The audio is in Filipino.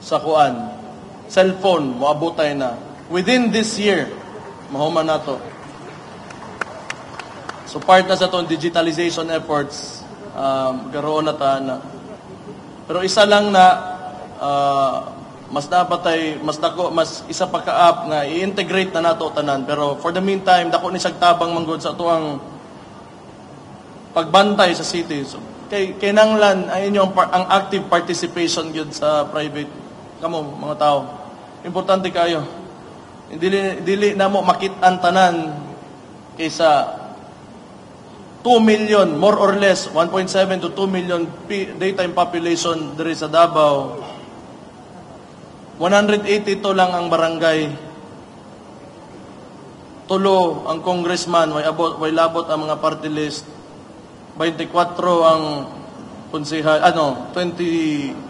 sa kuan. Cellphone, moabutay na. Within this year, mahuman na to. So part na sa itong digitalization efforts, garoon na ta na. Pero isa lang na, mas dapat mas isa pa ka-up na i-integrate na nato tanan. Pero for the meantime, dako ni sagtabang manggod sa tuang pagbantay sa city. So, kay nanglan ay inyong ang active participation gyud sa private kamo mga tao. Importante kayo. Dili na mo makit-an tanan kaysa 2 million, more or less, 1.7 to 2 million daytime population diri sa Davao. 182 lang ang barangay. 3 ang congressman, way labot ang mga party list. 24 ang konsehal, 24